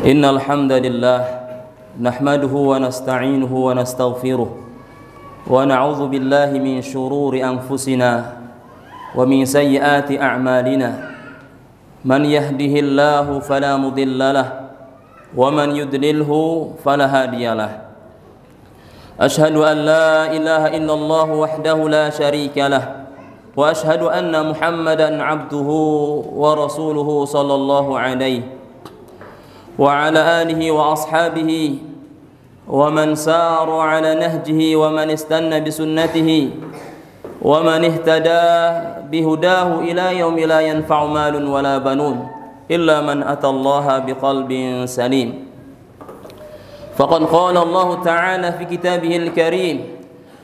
إن الحمد لله نحمده ونستعينه ونستغفره ونعوذ بالله من شرور أنفسنا ومن سيئات أعمالنا من يهده الله فلا مضل له ومن يضلله فلا هادي له أشهد أن لا إله إلا الله وحده لا شريك له وأشهد أن محمدا عبده ورسوله صلى الله عليه وعلى آله وأصحابه ومن سار على نهجه ومن استنى بسنته ومن اهتدى بهداه إلى يوم لا ينفع مال ولا بنون إلا من أتى الله بقلب سليم فقد قال الله تعالى في كتابه الكريم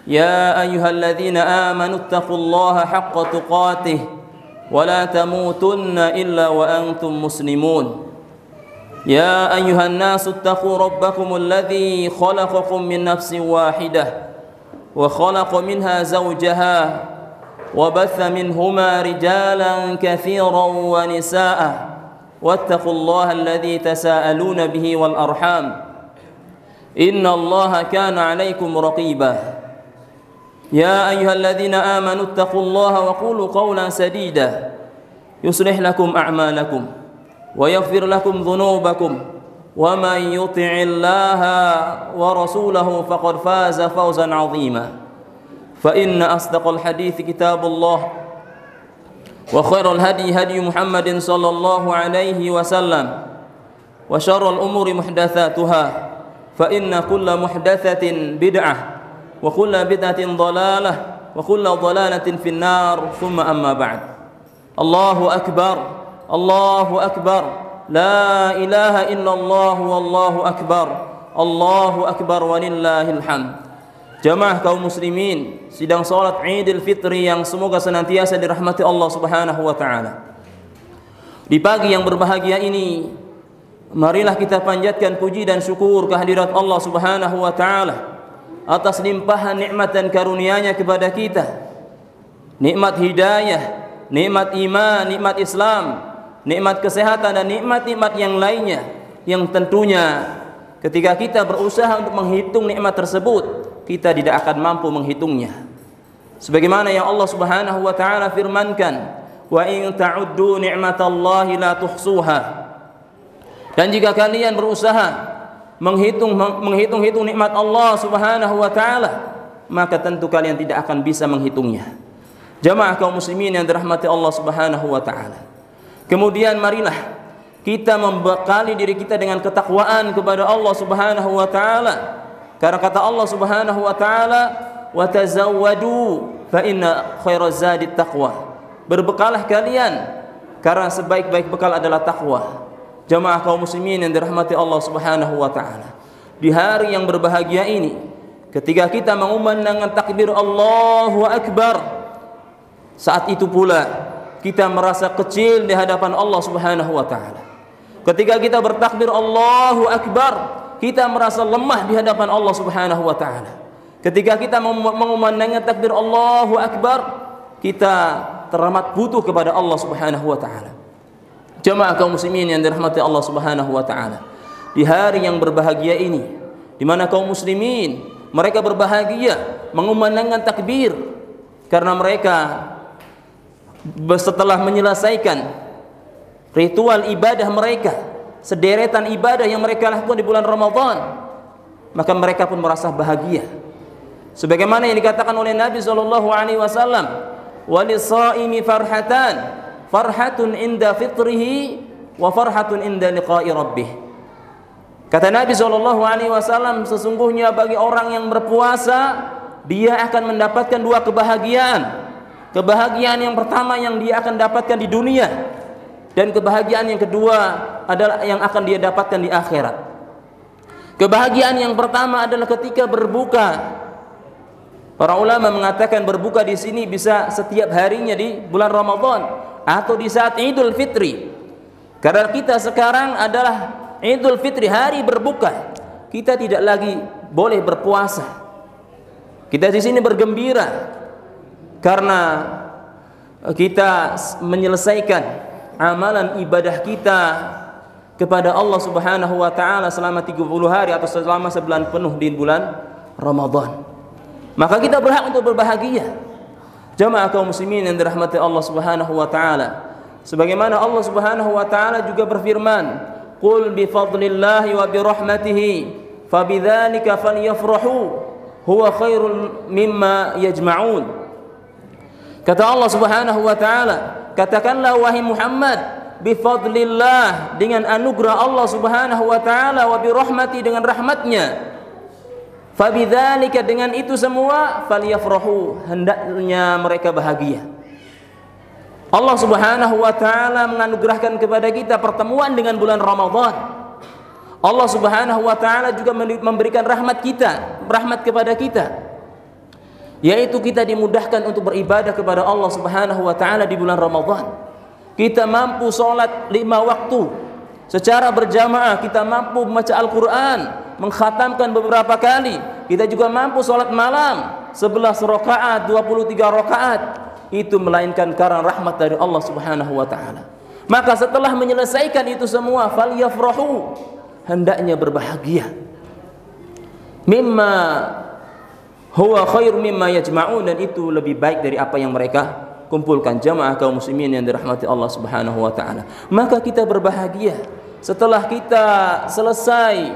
يا أيها الذين آمنوا اتقوا الله حق تقاته ولا تموتن إلا وأنتم مسلمون يا أيها الناس اتقوا ربكم الذي خلقكم من نفس واحدة وخلق منها زوجها وبث منهما رجالا كثيرا ونساء واتقوا الله الذي تساءلون به والأرحام إن الله كان عليكم رقيبا يا أيها الذين آمنوا اتقوا الله وقولوا قولا سديدا يصلح لكم أعمالكم ويغفر لكم ذنوبكم ومن يطع الله ورسوله فقد فاز فوزا عظيما فإن أصدق الحديث كتاب الله وخير الهدي هدي محمد صلى الله عليه وسلم وشر الأمور محدثاتها فإن كل محدثة بدعة وكل بدعة ضلالة وكل ضلالة في النار ثم أما بعد الله أكبر الله أكبر لا إله إلا الله والله أكبر الله أكبر ولله الحمد. Jamaah kaum muslimin sidang salat Idul Fitri yang semoga senantiasa dirahmati Allah Subhanahu wa taala. Di pagi yang berbahagia ini, marilah kita panjatkan puji dan syukur kehadirat Allah Subhanahu wa taala atas limpahan nikmat dan karunia-Nya kepada kita. Nikmat hidayah, nikmat iman, nikmat Islam, nikmat kesehatan dan nikmat-nikmat yang lainnya yang tentunya ketika kita berusaha untuk menghitung nikmat tersebut kita tidak akan mampu menghitungnya. Sebagaimana yang Allah Subhanahu wa taala firmankan, "Wa in ta'uddu ni'matallahi la tuhsuha." Dan jika kalian berusaha menghitung nikmat Allah Subhanahu wa taala, maka tentu kalian tidak akan bisa menghitungnya. Jamaah kaum muslimin yang dirahmati Allah Subhanahu wa taala. Kemudian marilah kita membekali diri kita dengan ketakwaan kepada Allah Subhanahu wa taala. Karena kata Allah Subhanahu wa taala, "Wa tazawwadu fa inna khairaz zadit taqwa." Berbekalah kalian karena sebaik-baik bekal adalah takwa. Jamaah kaum muslimin yang dirahmati Allah Subhanahu wa taala. Di hari yang berbahagia ini, ketika kita mengumandangkan takbir Allahu Akbar, saat itu pula kita merasa kecil di hadapan Allah Subhanahu wa taala. Ketika kita bertakbir Allahu Akbar, kita merasa lemah di hadapan Allah Subhanahu wa taala. Ketika kita mengumandangkan takbir Allahu Akbar, kita teramat butuh kepada Allah Subhanahu wa taala. Jamaah kaum muslimin yang dirahmati Allah Subhanahu wa taala. Di hari yang berbahagia ini, di mana kaum muslimin mereka berbahagia mengumandangkan takbir karena mereka setelah menyelesaikan ritual ibadah mereka, sederetan ibadah yang mereka lakukan di bulan Ramadan, maka mereka pun merasa bahagia. Sebagaimana yang dikatakan oleh Nabi sallallahu alaihi wasallam, "Walis-shaimi farhatan, farhatun inda fitrihi wa farhatun inda liqa'i rabbih." Kata Nabi sallallahu alaihi wasallam, sesungguhnya bagi orang yang berpuasa, dia akan mendapatkan dua kebahagiaan. Kebahagiaan yang pertama yang dia akan dapatkan di dunia, dan kebahagiaan yang kedua adalah yang akan dia dapatkan di akhirat. Kebahagiaan yang pertama adalah ketika berbuka. Para ulama mengatakan berbuka di sini bisa setiap harinya di bulan Ramadan atau di saat Idul Fitri. Karena kita sekarang adalah Idul Fitri, hari berbuka. Kita tidak lagi boleh berpuasa. Kita di sini bergembira karena kita menyelesaikan amalan ibadah kita kepada Allah Subhanahu wa taala selama 30 hari atau selama sebulan penuh di bulan Ramadan. Maka kita berhak untuk berbahagia. Jamaah kaum muslimin yang dirahmati Allah Subhanahu wa taala. Sebagaimana Allah Subhanahu wa taala juga berfirman, "Qul bi fadlillahi wa bi rahmatihi fabidzalika falyafrahu huwa khairul mimma yajma'un." Kata Allah Subhanahu wa taala, katakanlah wahai Muhammad, bi fadlillah, dengan anugerah Allah Subhanahu wa taala, wa bi rahmati, dengan rahmatnya. Fabidzalika, dengan itu semua, falyafrahu, hendaknya mereka bahagia. Allah Subhanahu wa taala menganugerahkan kepada kita pertemuan dengan bulan Ramadan. Allah Subhanahu wa taala juga memberikan rahmat kepada kita, yaitu kita dimudahkan untuk beribadah kepada Allah Subhanahu wa taala di bulan Ramadan. Kita mampu sholat 5 waktu secara berjamaah, kita mampu membaca Al-Quran, mengkhatamkan beberapa kali. Kita juga mampu sholat malam 11 rakaat, 23 rakaat. Itu melainkan karena rahmat dari Allah Subhanahu wa taala. Maka setelah menyelesaikan itu semua, falyafrahu, hendaknya berbahagia. Mimma huwa khair mimma yajma'un, dan itu lebih baik dari apa yang mereka kumpulkan. Jamaah kaum muslimin yang dirahmati Allah Subhanahu wa taala. Maka kita berbahagia setelah kita selesai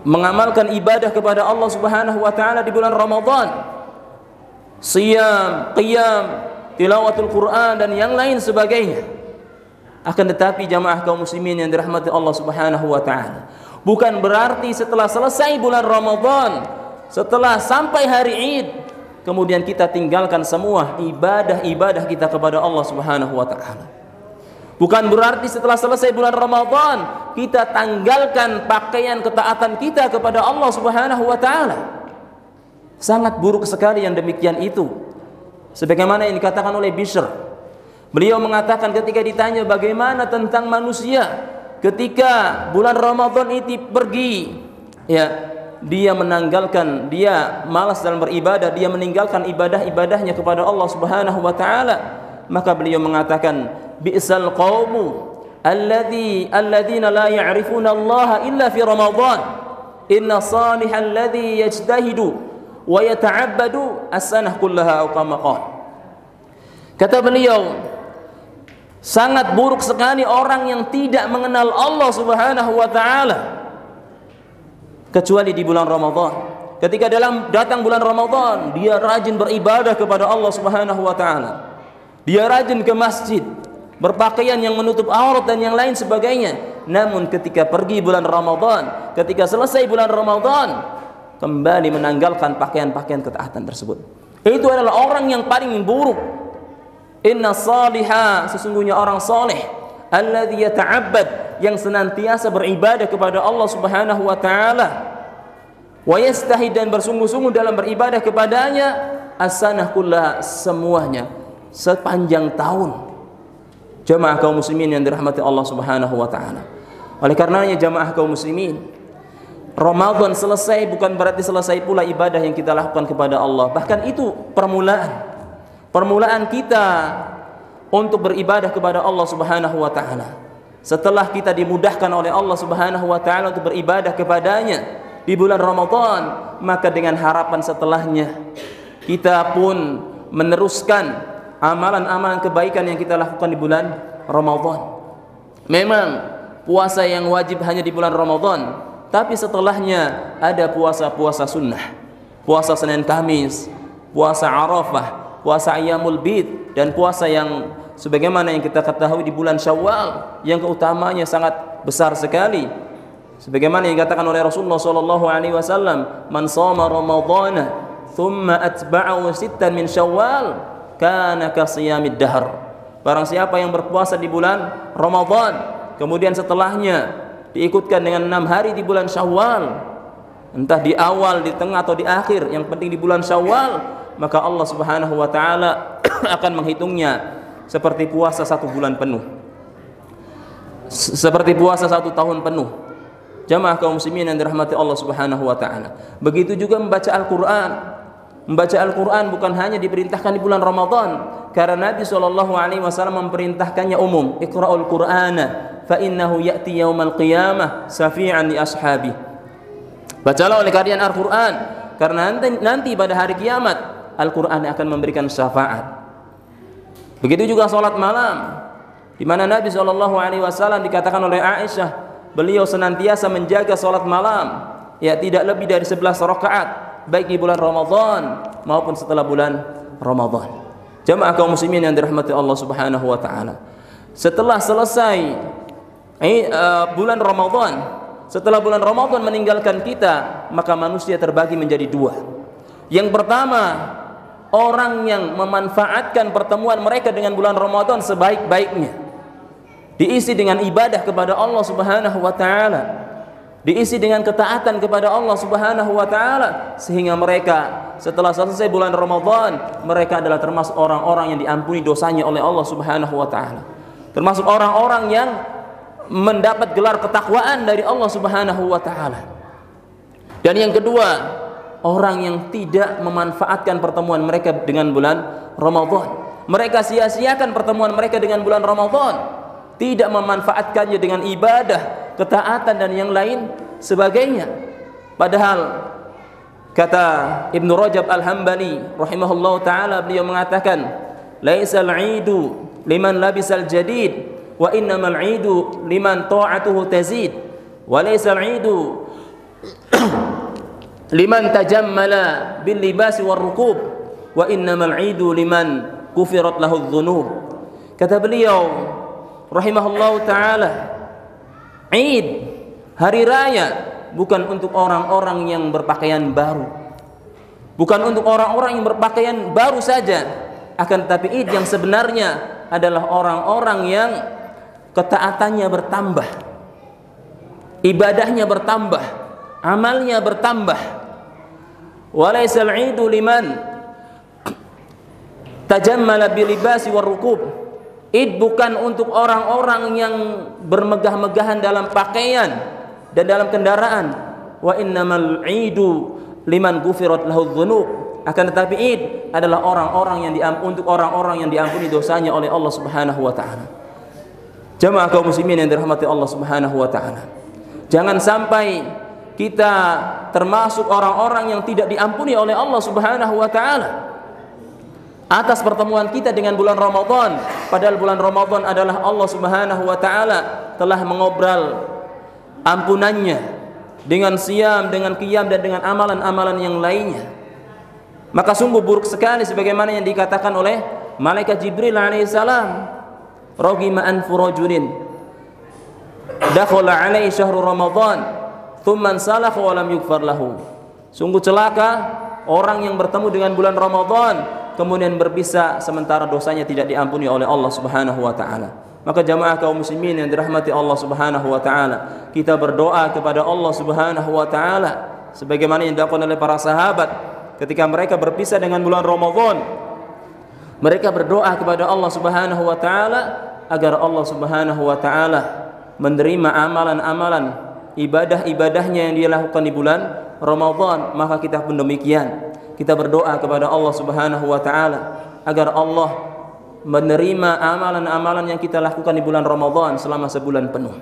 mengamalkan ibadah kepada Allah Subhanahu wa taala di bulan Ramadan. Siyam, qiyam, tilawatul Quran dan yang lain sebagainya. Akan tetapi jamaah kaum muslimin yang dirahmati Allah Subhanahu wa taala, bukan berarti setelah selesai bulan Ramadan, setelah sampai hari Id, kemudian kita tinggalkan semua ibadah-ibadah kita kepada Allah Subhanahu wa taala. Bukan berarti setelah selesai bulan Ramadan kita tanggalkan pakaian ketaatan kita kepada Allah Subhanahu wa taala. Sangat buruk sekali yang demikian itu. Sebagaimana yang dikatakan oleh Bishr. Beliau mengatakan ketika ditanya bagaimana tentang manusia ketika bulan Ramadan itu pergi, ya, dia malas dalam beribadah, dia meninggalkan ibadah-ibadahnya kepada Allah Subhanahu wa taala. Maka beliau mengatakan, bi'sal qaumu alladzina la ya'rifuna Allah illa fi Ramadan. Inna salihal ladzi yajtahidu wa yata'abbadu as-sanah kullaha aw kama qala. Kata beliau, sangat buruk sekali orang yang tidak mengenal Allah Subhanahu wa taala kecuali di bulan Ramadan. Ketika datang bulan Ramadan, dia rajin beribadah kepada Allah Subhanahu wa taala. Dia rajin ke masjid, berpakaian yang menutup aurat dan yang lain sebagainya. Namun ketika pergi bulan Ramadan, ketika selesai bulan Ramadan, kembali menanggalkan pakaian-pakaian ketaatan tersebut. Itu adalah orang yang paling buruk. Inna salihah, sesungguhnya orang saleh, alladzi yata'abbad, yang senantiasa beribadah kepada Allah Subhanahu wa taala, wa yastahid, dan bersungguh-sungguh dalam beribadah kepadanya, as-sanah kullaha, semuanya, sepanjang tahun. Jamaah kaum muslimin yang dirahmati Allah Subhanahu wa taala. Oleh karenanya jamaah kaum muslimin, Ramadan selesai bukan berarti selesai pula ibadah yang kita lakukan kepada Allah. Bahkan itu permulaan kita untuk beribadah kepada Allah Subhanahu wa taala. Setelah kita dimudahkan oleh Allah Subhanahu wa taala untuk beribadah kepadanya di bulan Ramadan, maka dengan harapan setelahnya kita pun meneruskan amalan-amalan kebaikan yang kita lakukan di bulan Ramadan. Memang puasa yang wajib hanya di bulan Ramadan, tapi setelahnya ada puasa-puasa sunnah, puasa Senin Kamis, puasa Arafah, puasa Ayyamul Bid, dan puasa yang sebagaimana yang kita ketahui di bulan Syawal yang keutamanya sangat besar sekali. Sebagaimana yang dikatakan oleh Rasulullah sallallahu alaihi wasallam, "Man shoma Ramadhana thumma atba'ahu sittan min Syawal kana ka shiyamid dahr." Barang siapa yang berpuasa di bulan Ramadan, kemudian setelahnya diikutkan dengan 6 hari di bulan Syawal, entah di awal, di tengah atau di akhir, yang penting di bulan Syawal, maka Allah Subhanahu wa taala akan menghitungnya seperti puasa 1 bulan penuh, seperti puasa 1 tahun penuh. Jamaah kaum muslimin yang dirahmati Allah Subhanahu wa taala. Begitu juga membaca Al-Qur'an. Membaca Al-Qur'an bukan hanya diperintahkan di bulan Ramadan, karena Nabi sallallahu alaihi wasallam memerintahkannya umum. Iqra'ul Qur'ana fa innahu ya'ti yaumal qiyamah syafi'an li ashabi. Bacalah oleh kalian Al-Qur'an, karena nanti pada hari kiamat Al-Qur'an akan memberikan syafaat. Begitu juga salat malam, di mana Nabi SAW dikatakan oleh Aisyah, beliau senantiasa menjaga salat malam, ya tidak lebih dari 11 rakaat, baik di bulan Ramadan maupun setelah bulan Ramadan. Jamaah kaum muslimin yang dirahmati Allah Subhanahu wa taala. Setelah selesai bulan Ramadan, setelah bulan Ramadan meninggalkan kita, maka manusia terbagi menjadi dua. Yang pertama, orang yang memanfaatkan pertemuan mereka dengan bulan Ramadan sebaik-baiknya, diisi dengan ibadah kepada Allah Subhanahu wa taala, diisi dengan ketaatan kepada Allah Subhanahu wa taala, sehingga mereka setelah selesai bulan Ramadan, mereka adalah termasuk orang-orang yang diampuni dosanya oleh Allah Subhanahu wa taala, termasuk orang-orang yang mendapat gelar ketakwaan dari Allah Subhanahu wa taala. Dan yang kedua, orang yang tidak memanfaatkan pertemuan mereka dengan bulan Ramadan. Mereka sia-siakan pertemuan mereka dengan bulan Ramadan, tidak memanfaatkannya dengan ibadah, ketaatan dan yang lain sebagainya. Padahal kata Ibnu Rajab Al-Hambali rahimahullahu taala, beliau mengatakan, laisal 'idu liman labisal jadid wa innamal 'idu liman ta'atuhu tazid wa laisal 'idu liman tajammala bil libasi war rukub wa innamal 'idu liman kufirat lahu dzunub. Kata beliau rahimahullahu taala, Id, hari raya, bukan untuk orang-orang yang berpakaian baru, bukan untuk orang-orang yang berpakaian baru saja, akan tetapi Id yang sebenarnya adalah orang-orang yang ketaatannya bertambah, ibadahnya bertambah, amalnya bertambah. Walaisal 'idu liman tajammala bilibasi warrukub. Id bukan untuk orang-orang yang bermegah-megahan dalam pakaian dan dalam kendaraan. Wa innamal 'idu liman ghufirat lahu dzunub. Akan tetapi Id adalah orang-orang yang untuk orang-orang yang diampuni dosanya oleh Allah Subhanahu wa taala. Jamaah kaum muslimin yang dirahmati Allah Subhanahu wa taala, jangan sampai kita termasuk orang-orang yang tidak diampuni oleh Allah Subhanahu wa taala atas pertemuan kita dengan bulan Ramadan, padahal bulan Ramadan adalah Allah Subhanahu wa taala telah mengobral ampunannya dengan siam, dengan qiyam dan dengan amalan-amalan yang lainnya. Maka sungguh buruk sekali sebagaimana yang dikatakan oleh malaikat Jibril alaihissalam, ragima anfu rajulin dakhala alaihi syahru Ramadan thumma salakha wa lam yughfar lahu. Sungguh celaka orang yang bertemu dengan bulan Ramadan kemudian berpisah sementara dosanya tidak diampuni oleh Allah Subhanahu wa taala. Maka jamaah kaum muslimin yang dirahmati Allah Subhanahu wa taala, kita berdoa kepada Allah Subhanahu wa taala sebagaimana yang dilakukan oleh para sahabat ketika mereka berpisah dengan bulan Ramadan. Mereka berdoa kepada Allah Subhanahu wa taala agar Allah Subhanahu wa taala menerima amalan-amalan ibadah-ibadahnya yang dia lakukan di bulan Ramadan. Maka kita pun demikian, kita berdoa kepada Allah Subhanahu wa taala agar Allah menerima amalan-amalan yang kita lakukan di bulan Ramadan selama sebulan penuh,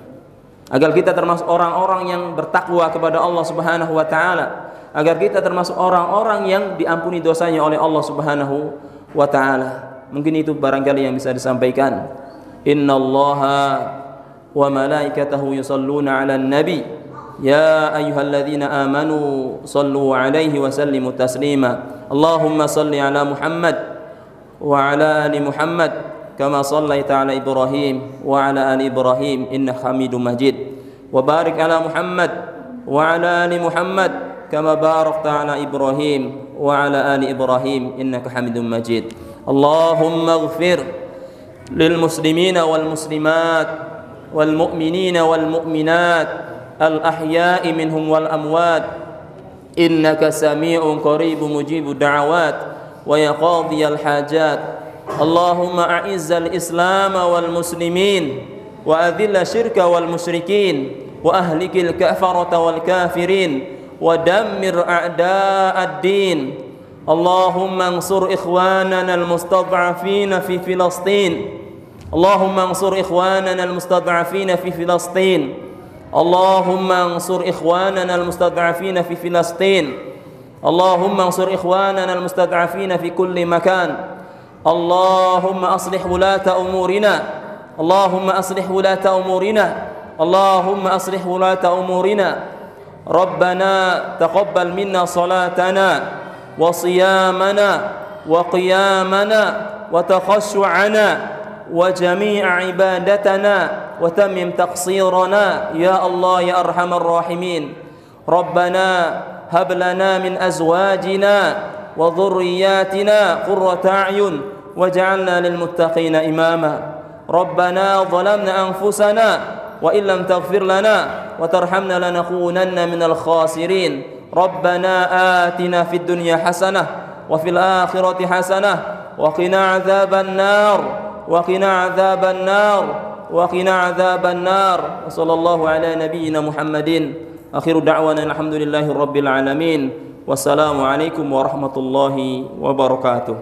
agar kita termasuk orang-orang yang bertakwa kepada Allah Subhanahu wa taala, agar kita termasuk orang-orang yang diampuni dosanya oleh Allah Subhanahu wa taala. Mungkin itu barangkali yang bisa disampaikan. Innallaha wa malaikatahu yusalluna 'alan nabi ya ayyuhalladzina amanu sallu 'alaihi wa sallimu taslima. Allahumma salli 'ala Muhammad wa 'ala ali Muhammad kama shallaita 'ala Ibrahim wa 'ala ali Ibrahim innaka Hamidum Majid. Wa barik 'ala Muhammad wa 'ala ali Muhammad kama barakta 'ala Ibrahim wa 'ala ali Ibrahim innaka Hamidum Majid. Allahumma ighfir lil muslimina wal muslimat wal mu'minina wal mu'minat al ahya'i minhum wal amwat innaka sami'un qaribun mujibud da'awat wa ya qadhiyal hajat. Allahumma a'izzal islam wal muslimin wa adhilla syirka wal musyrikin wa ahlikil kafarata wal kafirin wa dammir a'da'ad din. Allahumma ansur ikhwanana al-mustad'afina fi Filastin اللهم انصر إخواننا المستضعفين في فلسطين اللهم انصر إخواننا المستضعفين في فلسطين اللهم انصر إخواننا المستضعفين في كل مكان اللهم أصلح ولاة أمورنا اللهم أصلح ولاة أمورنا اللهم أصلح ولاة أمورنا ربنا تقبل منا صلاتنا وصيامنا وقيامنا وتخشعنا وجميع عبادتنا وتمم تقصيرنا يا الله يا أرحم الراحمين ربنا هب لنا من أزواجنا وذرياتنا قرة أعين واجعلنا للمتقين إماما ربنا ظلمنا أنفسنا وإن لم تغفر لنا وترحمنا لنكونن من الخاسرين ربنا آتنا في الدنيا حسنة وفي الآخرة حسنة وقنا عذاب النار وقنا عذاب النار وقنا عذاب النار وصلى الله على نبينا محمد آخر دعوانا الحمد لله رب العالمين والسلام عليكم ورحمة الله وبركاته.